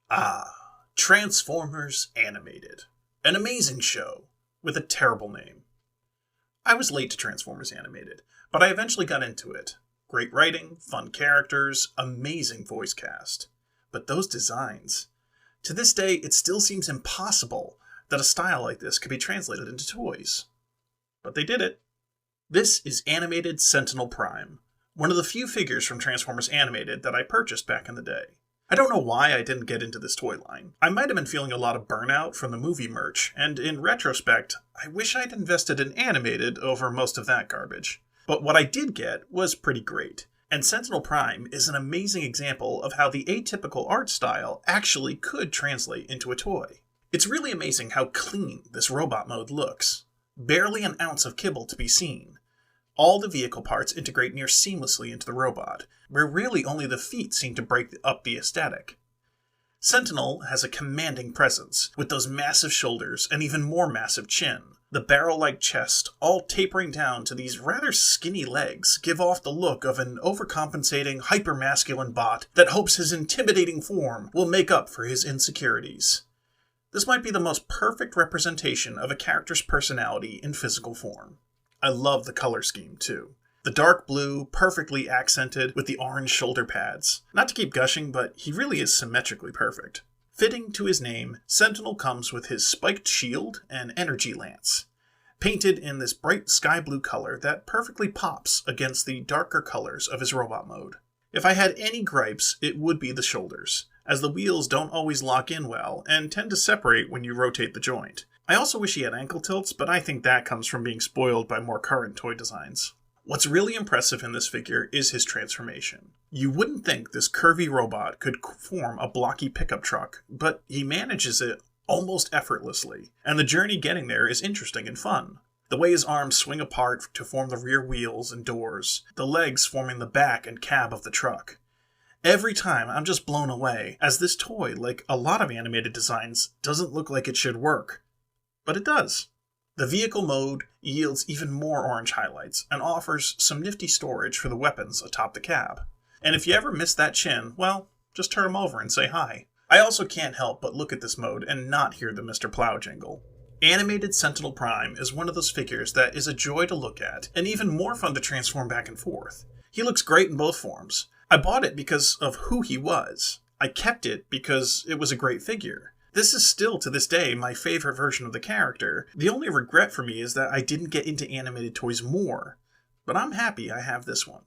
Ah, Transformers Animated. An amazing show, with a terrible name. I was late to Transformers Animated, but I eventually got into it. Great writing, fun characters, amazing voice cast. But those designs. To this day, it still seems impossible that a style like this could be translated into toys. But they did it. This is Animated Sentinel Prime, one of the few figures from Transformers Animated that I purchased back in the day. I don't know why I didn't get into this toy line. I might have been feeling a lot of burnout from the movie merch, and in retrospect, I wish I'd invested in Animated over most of that garbage. But what I did get was pretty great, and Sentinel Prime is an amazing example of how the atypical art style actually could translate into a toy. It's really amazing how clean this robot mode looks. Barely an ounce of kibble to be seen. All the vehicle parts integrate near seamlessly into the robot, where really only the feet seem to break up the aesthetic. Sentinel has a commanding presence, with those massive shoulders and even more massive chin. The barrel-like chest, all tapering down to these rather skinny legs, give off the look of an overcompensating, hypermasculine bot that hopes his intimidating form will make up for his insecurities. This might be the most perfect representation of a character's personality in physical form. I love the color scheme, too. The dark blue, perfectly accented with the orange shoulder pads. Not to keep gushing, but he really is symmetrically perfect. Fitting to his name, Sentinel comes with his spiked shield and energy lance, painted in this bright sky blue color that perfectly pops against the darker colors of his robot mode. If I had any gripes, it would be the shoulders, as the wheels don't always lock in well and tend to separate when you rotate the joint. I also wish he had ankle tilts, but I think that comes from being spoiled by more current toy designs. What's really impressive in this figure is his transformation. You wouldn't think this curvy robot could form a blocky pickup truck, but he manages it almost effortlessly, and the journey getting there is interesting and fun. The way his arms swing apart to form the rear wheels and doors, the legs forming the back and cab of the truck. Every time I'm just blown away, as this toy, like a lot of animated designs, doesn't look like it should work. But it does. The vehicle mode yields even more orange highlights and offers some nifty storage for the weapons atop the cab. And if you ever miss that chin, well, just turn him over and say hi. I also can't help but look at this mode and not hear the Mr. Plow jingle. Animated Sentinel Prime is one of those figures that is a joy to look at and even more fun to transform back and forth. He looks great in both forms. I bought it because of who he was. I kept it because it was a great figure. This is still, to this day, my favorite version of the character. The only regret for me is that I didn't get into animated toys more, but I'm happy I have this one.